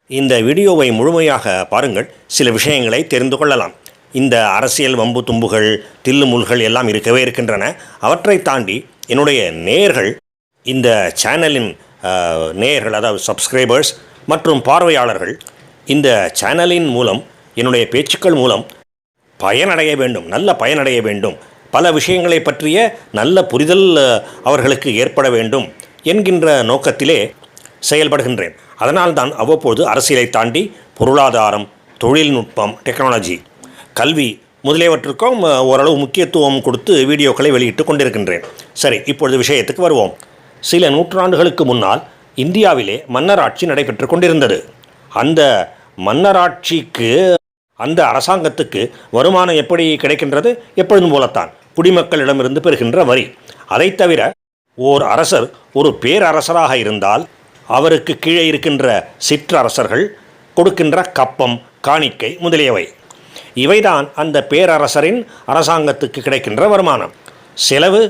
இந்த வீடியோவை முழுமையாக பாருங்கள், சில விஷயங்களை தெரிந்து கொள்ளலாம். இந்த அரசியல் வம்பு தும்புகள் தில்லுமுல்கள் எல்லாம் இருக்கவே இருக்கின்றன. அவற்றை தாண்டி என்னுடைய நேயர்கள், இந்த சேனலின் நேயர்கள், அதாவது சப்ஸ்கிரைபர்ஸ் மற்றும் பார்வையாளர்கள் இந்த சேனலின் மூலம் என்னுடைய பேச்சுக்கள் மூலம் பயனடைய வேண்டும், நல்ல பயனடைய வேண்டும், பல விஷயங்களை பற்றிய நல்ல புரிதல் அவர்களுக்கு ஏற்பட வேண்டும் என்கின்ற நோக்கத்திலே செயல்படுகின்றேன். அதனால்தான் அவ்வப்போது அரசியலை தாண்டி பொருளாதாரம், தொழில்நுட்பம், டெக்னாலஜி, கல்வி முதலியவற்றுக்கும் ஓரளவு முக்கியத்துவம் கொடுத்து வீடியோக்களை வெளியிட்டு கொண்டிருக்கின்றேன். சரி, இப்பொழுது விஷயத்துக்கு வருவோம். சில நூற்றாண்டுகளுக்கு முன்னால் இந்தியாவிலே மன்னராட்சி நடைபெற்று கொண்டிருந்தது. அந்த மன்னராட்சிக்கு, அந்த அரசாங்கத்துக்கு வருமானம் எப்படி கிடைக்கின்றது? எப்பொழுதும் போலத்தான், குடிமக்களிடமிருந்து பெறுகின்ற வரி. அதை தவிர ஓர் அரசர் ஒரு பேரரசராக இருந்தால் அவருக்கு கீழே இருக்கின்ற சிற்றரசர்கள் கொடுக்கின்ற கப்பம், காணிக்கை முதலியவை, இவைதான் அந்த பேரரசரின் அரசாங்கத்துக்கு கிடைக்கின்ற வருமானம். செலவு,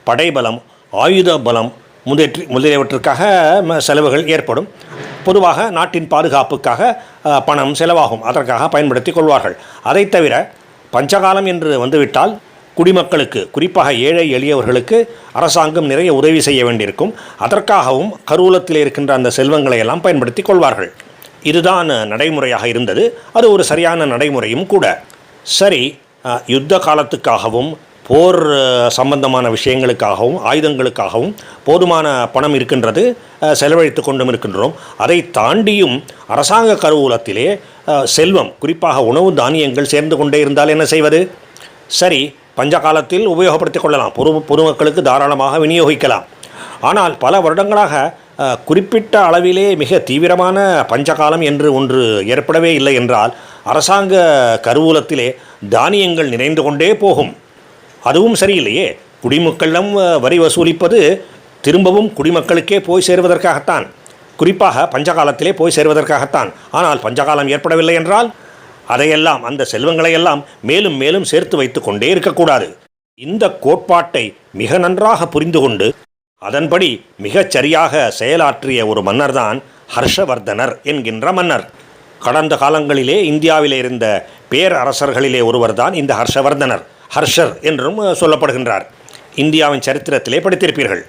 படைபலம், ஆயுத பலம் முதலியவற்றுக்காக செலவுகள் ஏற்படும். பொதுவாக நாட்டின் பாதுகாப்புக்காக பணம் செலவாகும், அதற்காக பயன்படுத்தி கொள்வார்கள். அதை தவிர பஞ்சகாலம் என்று வந்துவிட்டால் குடிமக்களுக்கு, குறிப்பாக ஏழை எளியவர்களுக்கு அரசாங்கம் நிறைய உதவி செய்ய வேண்டியிருக்கும். அதற்காகவும் கருவூலத்தில் இருக்கின்ற அந்த செல்வங்களை எல்லாம் பயன்படுத்தி கொள்வார்கள். இதுதான் நடைமுறையாக இருந்தது. அது ஒரு சரியான நடைமுறையும் கூட. சரி, யுத்த காலத்துக்காகவும் போர் சம்பந்தமான விஷயங்களுக்காகவும் ஆயுதங்களுக்காகவும் போதுமான பணம் இருக்கின்றது, செலவழித்து கொண்டும் இருக்கின்றோம். அதை தாண்டியும் அரசாங்க கருவூலத்திலே செல்வம், குறிப்பாக உணவு தானியங்கள் சேர்ந்து கொண்டே இருந்தால் என்ன செய்வது? சரி, பஞ்ச காலத்தில் உபயோகப்படுத்திக் கொள்ளலாம், பொதுமக்களுக்கு தாராளமாக விநியோகிக்கலாம். ஆனால் பல வருடங்களாக குறிப்பிட்ட அளவிலே மிக தீவிரமான பஞ்சகாலம் என்று ஒன்று ஏற்படவே இல்லை என்றால் அரசாங்க கருவூலத்திலே தானியங்கள் நிறைந்து கொண்டே போகும். அதுவும் சரியில்லையே. குடிமக்களிடம் வரி வசூலிப்பது திரும்பவும் குடிமக்களுக்கே போய் சேருவதற்காகத்தான், குறிப்பாக பஞ்சகாலத்திலே போய் சேருவதற்காகத்தான். ஆனால் பஞ்சகாலம் ஏற்படவில்லை என்றால் அதையெல்லாம், அந்த செல்வங்களையெல்லாம் மேலும் மேலும் சேர்த்து வைத்து கொண்டே இருக்கக்கூடாது. இந்த கோட்பாட்டை மிக நன்றாக புரிந்து கொண்டு அதன்படி மிகச் சரியாக செயலாற்றிய ஒரு மன்னர் தான் ஹர்ஷவர்தனர் என்கின்ற மன்னர். கடந்த காலங்களிலே இந்தியாவிலே இருந்த பேரரசர்களிலே ஒருவர் தான் இந்த ஹர்ஷவர்தனர். ஹர்ஷர் என்றும் சொல்லப்படுகின்றார். இந்தியாவின் சரித்திரத்திலே படித்திருப்பீர்கள்.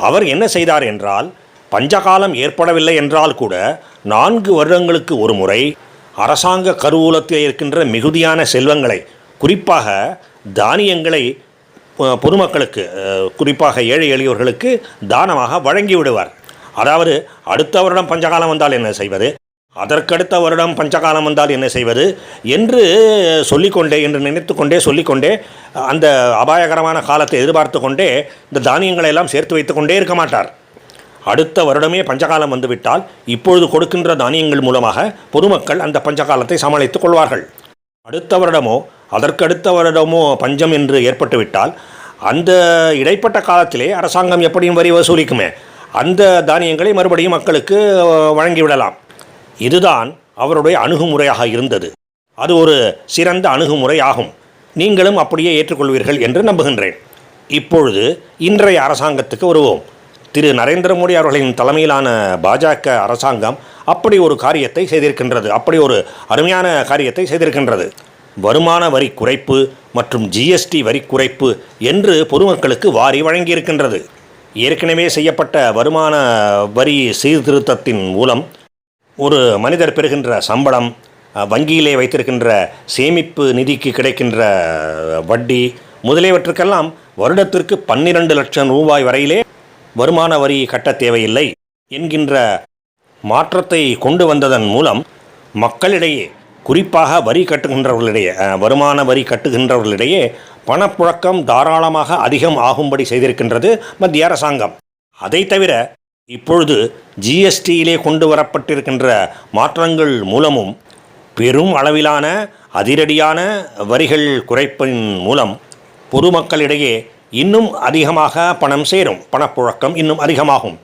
அவர் என்ன செய்தார் என்றால், பஞ்சகாலம் ஏற்படவில்லை என்றால் கூட 4 வருடங்களுக்கு ஒரு முறை அரசாங்க கருவூலத்தில் இருக்கின்ற மிகுதியான செல்வங்களை, குறிப்பாக தானியங்களை பொதுமக்களுக்கு, குறிப்பாக ஏழை எளியோர்களுக்கு தானமாக வழங்கி விடுவார். அதாவது அடுத்த வருடம் பஞ்சகாலம் வந்தால் என்ன செய்வது, அதற்கடுத்த வருடம் பஞ்சகாலம் வந்தால் என்ன செய்வது என்று சொல்லிக்கொண்டே, என்று நினைத்து கொண்டே சொல்லிக்கொண்டே அந்த அபாயகரமான காலத்தை எதிர்பார்த்து கொண்டே இந்த தானியங்களை எல்லாம் சேர்த்து வைத்து கொண்டே இருக்க மாட்டார். அடுத்த வருடமே பஞ்சகாலம் வந்துவிட்டால் இப்பொழுது கொடுக்கின்ற தானியங்கள் மூலமாக பொதுமக்கள் அந்த பஞ்சகாலத்தை சமாளித்துக் கொள்வார்கள். அடுத்த வருடமோ அதற்கடுத்த வருடமோ பஞ்சம் என்று ஏற்பட்டுவிட்டால் அந்த இடைப்பட்ட காலத்திலே அரசாங்கம் எப்படியும் வரி வசூலிக்குமே, அந்த தானியங்களை மறுபடியும் மக்களுக்கு வழங்கிவிடலாம். இதுதான் அவருடைய அணுகுமுறையாக இருந்தது. அது ஒரு சிறந்த அணுகுமுறை ஆகும். நீங்களும் அப்படியே ஏற்றுக்கொள்வீர்கள் என்று நம்புகின்றேன். இப்பொழுது இன்றைய அரசாங்கத்துக்கு வருவோம். திரு நரேந்திர மோடி அவர்களின் தலைமையிலான பாஜக அரசாங்கம் அப்படி ஒரு காரியத்தை செய்திருக்கின்றது, அப்படி ஒரு அருமையான காரியத்தை செய்திருக்கின்றது. வருமான வரி குறைப்பு மற்றும் ஜிஎஸ்டி வரி குறைப்பு என்று பொதுமக்களுக்கு வாரி வழங்கியிருக்கின்றது. ஏற்கனவே செய்யப்பட்ட வருமான வரி சீர்திருத்தத்தின் மூலம் ஒரு மனிதர் பெறுகின்ற சம்பளம், வங்கியிலே வைத்திருக்கின்ற சேமிப்பு நிதிக்கு கிடைக்கின்ற வட்டி முதலியவற்றுக்கெல்லாம் வருடத்திற்கு 12 லட்சம் ரூபாய் வரையிலே வருமான வரி கட்ட தேவையில்லை என்கின்ற மாற்றத்தை கொண்டு வந்ததன் மூலம் மக்களிடையே, குறிப்பாக வரி கட்டுகின்றவர்களிடையே, வருமான வரி கட்டுகின்றவர்களிடையே பணப்புழக்கம் தாராளமாக அதிகம் ஆகும்படி செய்திருக்கின்றது மத்திய அரசாங்கம். அதை தவிர இப்பொழுது ஜிஎஸ்டியிலே கொண்டு வரப்பட்டிருக்கின்ற மாற்றங்கள் மூலமும் பெரும் அளவிலான அதிரடியான வரிகள் குறைப்பின் மூலம் பொதுமக்களிடையே இன்னும் அதிகமாக பணம் சேரும், பணப்புழக்கம் இன்னும் அதிகமாகும்.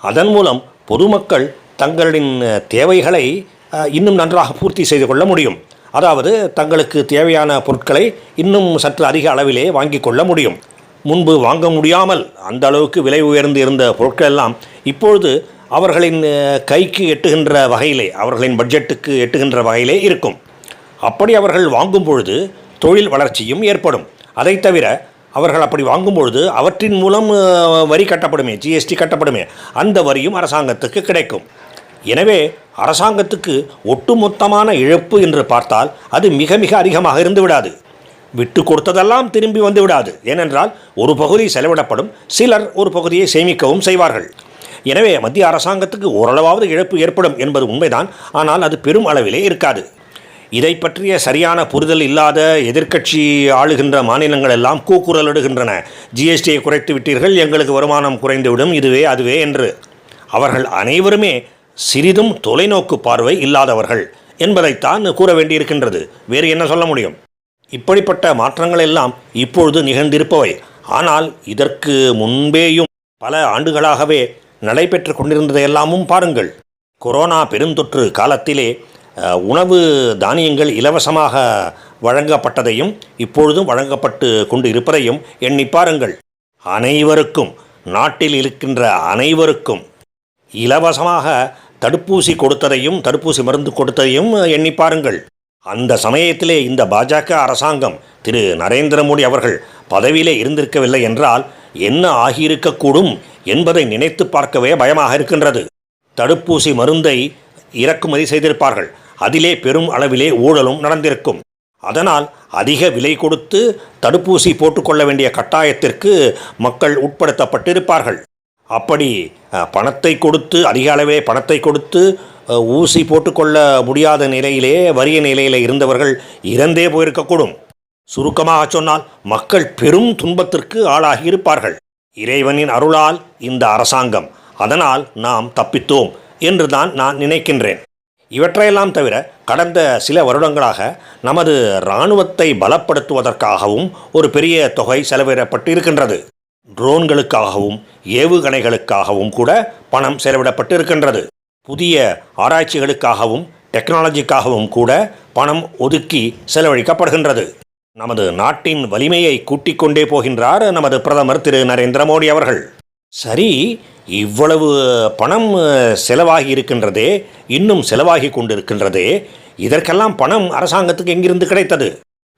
அதன் மூலம் பொதுமக்கள் தங்களின் தேவைகளை இன்னும் நன்றாக பூர்த்தி செய்து கொள்ள முடியும். அதாவது தங்களுக்கு தேவையான பொருட்களை இன்னும் சற்று அதிக அளவிலே வாங்கி கொள்ள முடியும். முன்பு வாங்க முடியாமல் அந்த அளவுக்கு விலை உயர்ந்து இருந்த பொருட்கள் எல்லாம் இப்பொழுது அவர்களின் கைக்கு எட்டுகின்ற வகையிலே, அவர்களின் பட்ஜெட்டுக்கு எட்டுகின்ற வகையிலே இருக்கும். அப்படி அவர்கள் வாங்கும் பொழுது தொழில் வளர்ச்சியும் ஏற்படும். அதை தவிர அவர்கள் அப்படி வாங்கும் பொழுது அவற்றின் மூலம் வரி கட்டப்படுமே, ஜிஎஸ்டி கட்டப்படுமே, அந்த வரியும் அரசாங்கத்துக்கு கிடைக்கும். எனவே அரசாங்கத்துக்கு ஒட்டுமொத்தமான இழப்பு என்று பார்த்தால் அது மிக மிக அதிகமாக இருந்து விடாது. விட்டு கொடுத்ததெல்லாம் திரும்பி வந்து விடாது. ஏனென்றால் ஒரு பகுதி செலவிடப்படும், சிலர் ஒரு பகுதியை சேமிக்கவும் செய்வார்கள். எனவே மத்திய அரசாங்கத்துக்கு ஓரளவாவது இழப்பு ஏற்படும் என்பது உண்மைதான். ஆனால் அது பெரும் அளவிலே இருக்காது. இதை பற்றிய சரியான புரிதல் இல்லாத எதிர்க்கட்சி ஆளுகின்ற மாநிலங்கள் எல்லாம் கூக்குரலிடுகின்றன. ஜிஎஸ்டியை குறைத்து விட்டீர்கள், எங்களுக்கு வருமானம் குறைந்துவிடும், இதுவே அதுவே என்று. அவர்கள் அனைவருமே சிறிதும் தொலைநோக்கு பார்வை இல்லாதவர்கள் என்பதைத்தான் கூற வேண்டியிருக்கின்றது. வேறு என்ன சொல்ல முடியும்? இப்படிப்பட்ட மாற்றங்கள் எல்லாம் இப்பொழுது நிகழ்ந்திருப்பவை. ஆனால் இதற்கு முன்பேயும் பல ஆண்டுகளாகவே நடைபெற்று கொண்டிருந்ததையெல்லாமும் பாருங்கள். கொரோனா பெருந்தொற்று காலத்திலே உணவு தானியங்கள் இலவசமாக வழங்கப்பட்டதையும் இப்பொழுதும் வழங்கப்பட்டு கொண்டு இருப்பதையும் எண்ணி பாருங்கள். அனைவருக்கும், நாட்டில் இருக்கின்ற அனைவருக்கும் இலவசமாக தடுப்பூசி கொடுத்ததையும், தடுப்பூசி மருந்து கொடுத்ததையும் எண்ணி பாருங்கள். அந்த சமயத்திலே இந்த பாஜக அரசாங்கம், திரு நரேந்திர மோடி அவர்கள் பதவியிலே இருந்திருக்கவில்லை என்றால் என்ன ஆகியிருக்கக்கூடும் என்பதை நினைத்து பார்க்கவே பயமாக இருக்கின்றது. தடுப்பூசி மருந்தை இறக்குமதி செய்திருப்பார்கள். அதிலே பெரும் அளவிலே ஊழலும் நடந்திருக்கும். அதனால் அதிக விலை கொடுத்து தடுப்பூசி போட்டுக்கொள்ள வேண்டிய கட்டாயத்திற்கு மக்கள் உட்படுத்தப்பட்டிருப்பார்கள். அப்படி பணத்தை கொடுத்து, அதிக அளவிலே பணத்தை கொடுத்து ஊசி போட்டுக்கொள்ள முடியாத நிலையிலே, வறிய நிலையில் இருந்தவர்கள் இறந்தே போயிருக்கக்கூடும். சுருக்கமாக சொன்னால் மக்கள் பெரும் துன்பத்திற்கு ஆளாகி இருப்பார்கள். இறைவனின் அருளால் இந்த அரசாங்கம், அதனால் நாம் தப்பித்தோம் என்றுதான் நான் நினைக்கின்றேன். இவற்றையெல்லாம் தவிர கடந்த சில வருடங்களாக நமது இராணுவத்தை பலப்படுத்துவதற்காகவும் ஒரு பெரிய தொகை செலவிடப்பட்டு இருக்கின்றது. ட்ரோன்களுக்காகவும் ஏவுகணைகளுக்காகவும் கூட பணம் செலவிடப்பட்டு இருக்கின்றது. புதிய ஆராய்ச்சிகளுக்காகவும் டெக்னாலஜிக்காகவும் கூட பணம் ஒதுக்கி செலவழிக்கப்படுகின்றது. நமது நாட்டின் வலிமையை கூட்டிக் கொண்டே போகின்றார் நமது பிரதமர் திரு நரேந்திர மோடி அவர்கள். சரி, இவ்வளவு பணம் செலவாகி இருக்கின்றதே, இன்னும் செலவாகி கொண்டிருக்கின்றதே, இதற்கெல்லாம் பணம் அரசாங்கத்துக்கு எங்கிருந்து கிடைத்தது?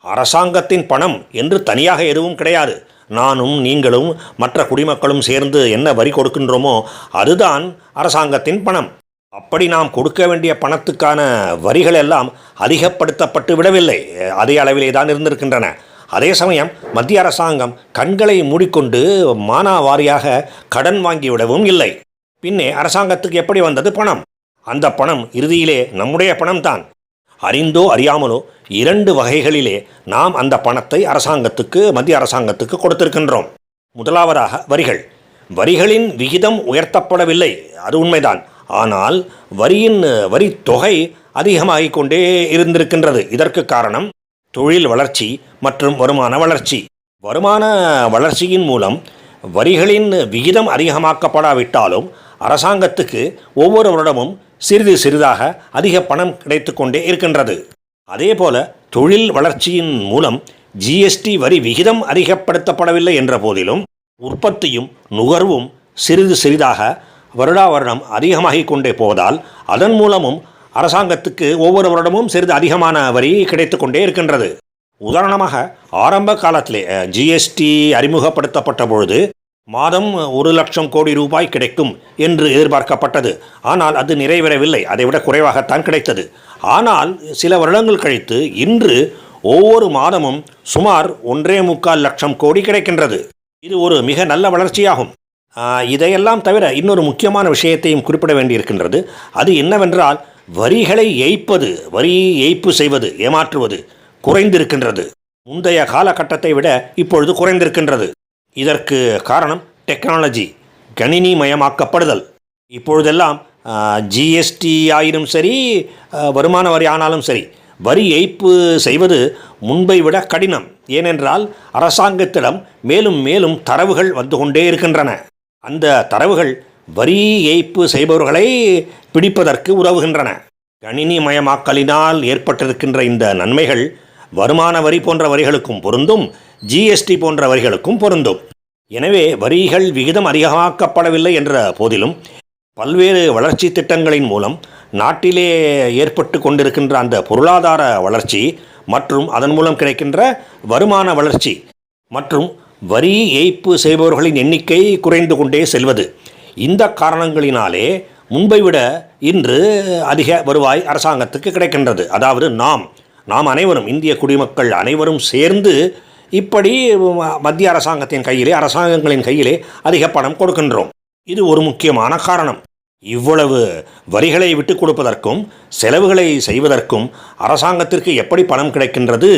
அரசாங்கத்தின் பணம் என்று தனியாக எதுவும் கிடையாது. நானும் நீங்களும் மற்ற குடிமக்களும் சேர்ந்து என்ன வரி கொடுக்கின்றோமோ அதுதான் அரசாங்கத்தின் பணம். அப்படி நாம் கொடுக்க வேண்டிய பணத்துக்கான வரிகள் எல்லாம் அதிகப்படுத்தப்பட்டு விடவில்லை, அதே அளவிலே தான் இருந்திருக்கின்றன. அதே சமயம் மத்திய அரசாங்கம் கண்களை மூடிக்கொண்டு மானாவாரியாக கடன் வாங்கிவிடவும் இல்லை. பின்னே அரசாங்கத்துக்கு எப்படி வந்தது பணம்? அந்த பணம் இறுதியிலே நம்முடைய பணம்தான். அறிந்தோ அறியாமலோ 2 வகைகளிலே நாம் அந்த பணத்தை அரசாங்கத்துக்கு, மத்திய அரசாங்கத்துக்கு கொடுத்திருக்கின்றோம். முதலாவதாக வரிகள். வரிகளின் விகிதம் உயர்த்தப்படவில்லை, அது உண்மைதான். ஆனால் வரி தொகை அதிகமாகிக் கொண்டே இருந்திருக்கின்றது. இதற்கு காரணம் தொழில் வளர்ச்சி மற்றும் வருமான வளர்ச்சி. வருமான வளர்ச்சியின் மூலம் வரிகளின் விகிதம் அதிகமாக்கப்படாவிட்டாலும் அரசாங்கத்துக்கு ஒவ்வொரு வருடமும் சிறிது சிறிதாக அதிக பணம் கிடைத்து கொண்டே இருக்கின்றது. அதேபோல தொழில் வளர்ச்சியின் மூலம் ஜிஎஸ்டி வரி விகிதம் அதிகப்படுத்தப்படவில்லை என்ற போதிலும் உற்பத்தியும் நுகர்வும் சிறிது சிறிதாக வருடா வருடம் அதிகமாகிக் கொண்டே போவதால் அதன் மூலமும் அரசாங்கத்துக்கு ஒவ்வொரு வருடமும் சிறிது அதிகமான வரி கிடைத்து கொண்டே இருக்கின்றது. உதாரணமாக ஆரம்ப காலத்திலே ஜிஎஸ்டி அறிமுகப்படுத்தப்பட்ட பொழுது மாதம் 1 லட்சம் கோடி ரூபாய் கிடைக்கும் என்று எதிர்பார்க்கப்பட்டது. ஆனால் அது நிறைவேறவில்லை, அதைவிட குறைவாகத்தான் கிடைத்தது. ஆனால் சில வருடங்கள் கழித்து இன்று ஒவ்வொரு மாதமும் சுமார் 1.25 லட்சம் கோடி கிடைக்கின்றது. இது ஒரு மிக நல்ல வளர்ச்சியாகும். இதையெல்லாம் தவிர இன்னொரு முக்கியமான விஷயத்தையும் குறிப்பிட வேண்டியிருக்கின்றது. அது என்னவென்றால் வரிகளை ஏய்ப்பது, வரி ஏய்ப்பு செய்வது, ஏமாற்றுவது குறைந்திருக்கின்றது. முந்தைய காலகட்டத்தை விட இப்பொழுது குறைந்திருக்கின்றது. இதற்கு காரணம் டெக்னாலஜி, கணினி மயமாக்கப்படுதல். இப்பொழுதெல்லாம் ஜிஎஸ்டி ஆயினும் சரி, வருமான வரி ஆனாலும் சரி, வரி ஏய்ப்பு செய்வது முன்பை விட கடினம். ஏனென்றால் அரசாங்கத்திடம் மேலும் மேலும் தரவுகள் வந்து கொண்டே இருக்கின்றன. அந்த தரவுகள் வரி ஏய்ப்பு செய்பவர்களை பிடிப்பதற்கு உதவுகின்றன. கணினி மயமாக்கலினால் ஏற்பட்டிருக்கின்ற இந்த நன்மைகள் வருமான வரி போன்ற வரிகளுக்கும் பொருந்தும், ஜிஎஸ்டி போன்ற வரிகளுக்கும் பொருந்தும். எனவே வரிகள் விகிதம் அதிகமாக்கப்படவில்லை என்ற போதிலும் பல்வேறு வளர்ச்சி திட்டங்களின் மூலம் நாட்டிலே ஏற்பட்டு கொண்டிருக்கின்ற அந்த பொருளாதார வளர்ச்சி மற்றும் அதன் மூலம் கிடைக்கின்ற வருமான வளர்ச்சி மற்றும் வரி ஏய்ப்பு செய்பவர்களின் எண்ணிக்கை குறைந்து கொண்டே செல்வது, இந்த காரணங்களினாலே முன்பை விட இன்று அதிக வருவாய் அரசாங்கத்துக்கு கிடைக்கின்றது. அதாவது நாம் அனைவரும், இந்திய குடிமக்கள் அனைவரும் சேர்ந்து இப்படி மத்திய அரசாங்கத்தின் கையிலே, அரசாங்கங்களின் கையிலே அதிக பணம் கொடுக்கின்றோம். இது ஒரு முக்கியமான காரணம். இவ்வளவு வரிகளை விட்டுக் கொடுப்பதற்கும் செலவுகளை செய்வதற்கும் அரசாங்கத்திற்கு எப்படி பணம் கிடைக்கின்றது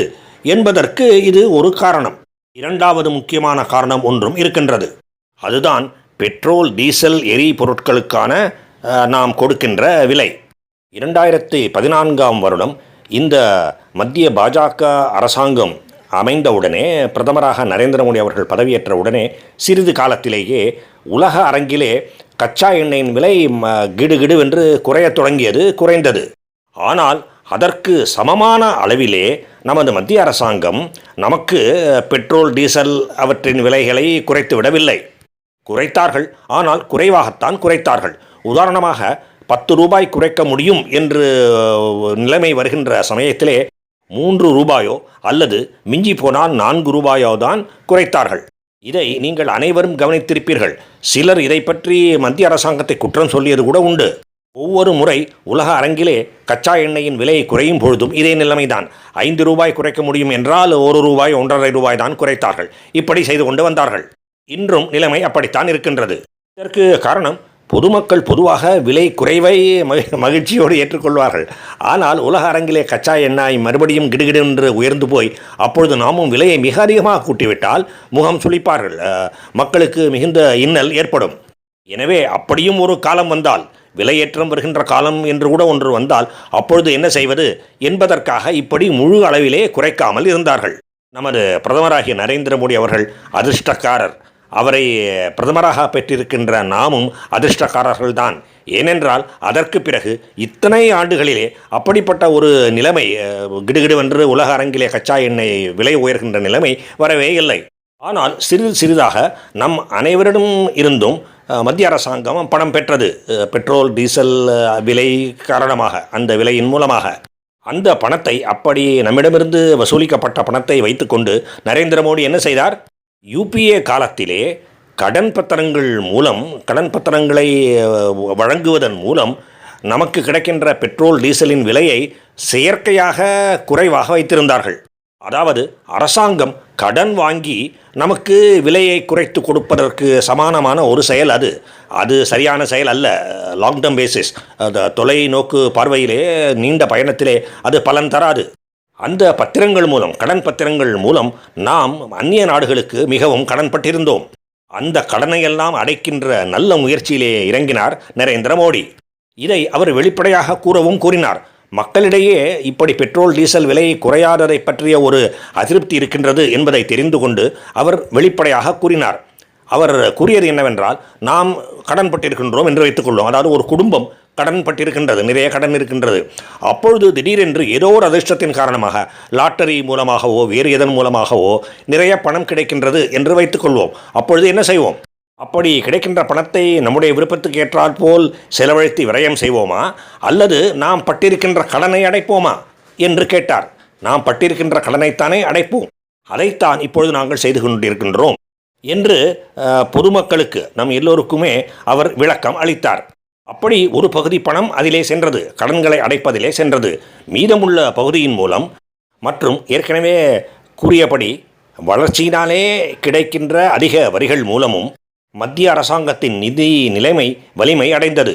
என்பதற்கு இது ஒரு காரணம். இரண்டாவது முக்கியமான காரணம் ஒன்றும் இருக்கின்றது. அதுதான் பெட்ரோல், டீசல், எரிபொருட்களுக்கான நாம் கொடுக்கின்ற விலை. 2014ஆம் வருடம் இந்த மத்திய பாஜக அரசாங்கம் அமைந்தவுடனே, பிரதமராக நரேந்திர மோடி அவர்கள் பதவியேற்ற உடனே சிறிது காலத்திலேயே உலக அரங்கிலே கச்சா எண்ணெயின் விலை கிடுகிடுவென்று குறையத் குறைந்தது. ஆனால் அதற்கு சமமான அளவிலே நமது மத்திய அரசாங்கம் நமக்கு பெட்ரோல், டீசல் அவற்றின் விலைகளை குறைத்து விடவில்லை. குறைத்தார்கள், ஆனால் குறைவாகத்தான் குறைத்தார்கள். உதாரணமாக 10 ரூபாய் குறைக்க முடியும் என்று நிலைமை வருகின்ற சமயத்திலே 3 ரூபாயோ அல்லது மிஞ்சி போனால் 4 ரூபாயோ தான் குறைத்தார்கள். இதை நீங்கள் அனைவரும் கவனித்திருப்பீர்கள். சிலர் இதை பற்றி மத்திய அரசாங்கத்தை குற்றம் சொல்லியது கூட உண்டு. ஒவ்வொரு முறை உலக அரங்கிலே கச்சா எண்ணெயின் விலை குறையும் பொழுதும் இதே நிலைமைதான். 5 ரூபாய் குறைக்க முடியும் என்றால் 1 ரூபாய், 1.5 ரூபாய் தான் குறைத்தார்கள். இப்படி செய்து கொண்டு வந்தார்கள். இன்றும் நிலைமை அப்படித்தான் இருக்கின்றது. இதற்கு காரணம், பொதுமக்கள் பொதுவாக விலை குறைவை மகிழ்ச்சியோடு ஏற்றுக்கொள்வார்கள். ஆனால் உலக அரங்கிலே கச்சா எண்ணெய் மறுபடியும் கிடுகிடென்று உயர்ந்து போய் அப்பொழுது நாமும் விலையை மிக அதிகமாக கூட்டிவிட்டால் முகம் சுளிப்பார்கள், மக்களுக்கு மிகுந்த இன்னல் ஏற்படும். எனவே அப்படியும் ஒரு காலம் வந்தால், விலையேற்றம் வருகின்ற காலம் என்று கூட ஒன்று வந்தால் அப்பொழுது என்ன செய்வது என்பதற்காக இப்படி முழு அளவிலே குறைக்காமல் இருந்தார்கள். நமது பிரதமராகிய நரேந்திர மோடி அவர்கள் அதிர்ஷ்டக்காரர். அவரை பிரதமராக பெற்றிருக்கின்ற நாமும் அதிர்ஷ்டக்காரர்கள்தான். ஏனென்றால் அதற்கு பிறகு இத்தனை ஆண்டுகளிலே அப்படிப்பட்ட ஒரு நிலைமை, கிடுகிடுவென்று உலக அரங்கிலே கச்சா எண்ணெய் விலை உயர்கின்ற நிலைமை வரவே இல்லை. ஆனால் சிறிது சிறிதாக நம் அனைவரிடம் இருந்தும் மத்திய அரசாங்கம் பணம் பெற்றது. பெட்ரோல், டீசல் விலை காரணமாக, அந்த விலையின் மூலமாக அந்த பணத்தை, அப்படி நம்மிடமிருந்து வசூலிக்கப்பட்ட பணத்தை வைத்துக்கொண்டு நரேந்திர மோடி என்ன செய்தார்? யூபிஏ காலத்திலே கடன் பத்திரங்களை வழங்குவதன் மூலம் நமக்கு கிடைக்கின்ற பெட்ரோல், டீசலின் விலையை செயற்கையாக குறைவாக வைத்திருந்தார்கள். அதாவது அரசாங்கம் கடன் வாங்கி நமக்கு விலையை குறைத்து கொடுப்பதற்கு சமானமான ஒரு செயல் அது சரியான செயல் அல்ல. லாங் டேர்ம் பேசிஸ், தொலைநோக்கு பார்வையிலே, நீண்ட பயணத்திலே அது பலன் தராது. அந்த பத்திரங்கள் மூலம், கடன் பத்திரங்கள் மூலம் நாம் அந்நிய நாடுகளுக்கு மிகவும் கடன் பட்டிருந்தோம். அந்த கடனையெல்லாம் அடைக்கின்ற நல்ல முயற்சியிலே இறங்கினார் நரேந்திர மோடி. இதை அவர் வெளிப்படையாக கூறினார். மக்களிடையே இப்படி பெட்ரோல், டீசல் விலை குறையாததை பற்றிய ஒரு அதிருப்தி இருக்கின்றது என்பதை தெரிந்து கொண்டு அவர் வெளிப்படையாக கூறினார். அவர் கூறியது என்னவென்றால், நாம் கடன் பட்டிருக்கின்றோம் என்று வைத்துக்கொள்வோம். அதாவது ஒரு குடும்பம் கடன் பட்டிருக்கின்றது, நிறைய கடன் இருக்கின்றது. அப்பொழுது திடீரென்று ஏதோ ஒரு அதிர்ஷ்டத்தின் காரணமாக, லாட்டரி மூலமாகவோ வேறு எதன் மூலமாகவோ நிறைய பணம் கிடைக்கின்றது என்று வைத்துக்கொள்வோம். அப்பொழுது என்ன செய்வோம்? அப்படி கிடைக்கின்ற பணத்தை நம்முடைய விருப்பத்துக்கு ஏற்றால் போல் செலவழித்து விரயம் செய்வோமா, அல்லது நாம் பட்டிருக்கின்ற கடனை அடைப்போமா என்று கேட்டார். நாம் பட்டிருக்கின்ற கடனைத்தானே அடைப்போம், அதைத்தான் இப்பொழுது நாங்கள் செய்து கொண்டிருக்கின்றோம் என்று பொதுமக்களுக்கு, நம் எல்லோருக்குமே அவர் விளக்கம் அளித்தார். அப்படி ஒரு பகுதி பணம் அதிலே சென்றது, கடன்களை அடைப்பதிலே சென்றது. மீதமுள்ள பகுதியின் மூலம் மற்றும் ஏற்கனவே கூறியபடி வளர்ச்சியினாலே கிடைக்கின்ற அதிக வரிகள் மூலமும் மத்திய அரசாங்கத்தின் நிதி நிலைமை வலிமை அடைந்தது.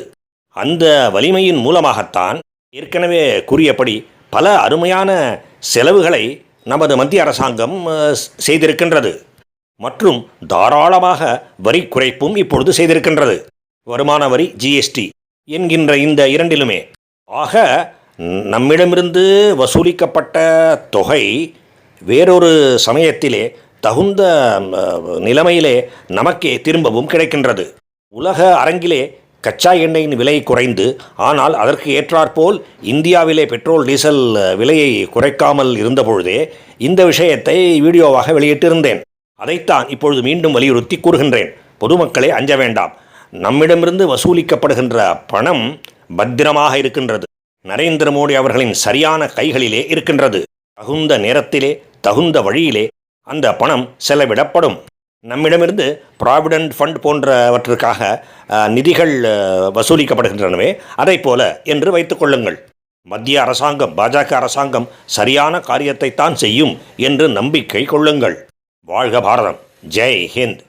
அந்த வலிமையின் மூலமாகத்தான் ஏற்கனவே கூறியபடி பல அருமையான செலவுகளை நமது மத்திய அரசாங்கம் செய்திருக்கின்றது. மற்றும் தாராளமாக வரி குறைப்பும் இப்பொழுது செய்திருக்கின்றது. வருமான வரி, ஜிஎஸ்டி என்கின்ற இந்த இரண்டிலுமே. ஆக நம்மிடமிருந்து வசூலிக்கப்பட்ட தொகை வேறொரு சமயத்திலே தகுந்த நிலைமையிலே நமக்கே திரும்பவும் கிடைக்கின்றது. உலக அரங்கிலே கச்சா எண்ணெயின் விலை குறைந்து, ஆனால் அதற்கு ஏற்றாற்போல் இந்தியாவிலே பெட்ரோல், டீசல் விலையை குறைக்காமல் இருந்தபொழுதே இந்த விஷயத்தை வீடியோவாக வெளியிட்டிருந்தேன். அதைத்தான் இப்பொழுது மீண்டும் வலியுறுத்தி கூறுகின்றேன். பொதுமக்களே, அஞ்ச வேண்டாம். நம்மிடமிருந்து வசூலிக்கப்படுகின்ற பணம் பத்திரமாக இருக்கின்றது. நரேந்திர மோடி அவர்களின் சரியான கைகளிலே இருக்கின்றது. தகுந்த நேரத்திலே தகுந்த வழியிலே அந்த பணம் செலவிடப்படும். நம்மிடமிருந்து ப்ராவிடென்ட் ஃபண்ட் போன்றவற்றுக்காக நிதிகள் வசூலிக்கப்படுகின்றனவே அதை போல என்று வைத்துக்கொள்ளுங்கள். மத்திய அரசாங்கம், பாஜக அரசாங்கம் சரியான காரியத்தைத்தான் செய்யும் என்று நம்பிக்கை கொள்ளுங்கள். வாழ்க பாரதம். ஜெய் ஹிந்த்.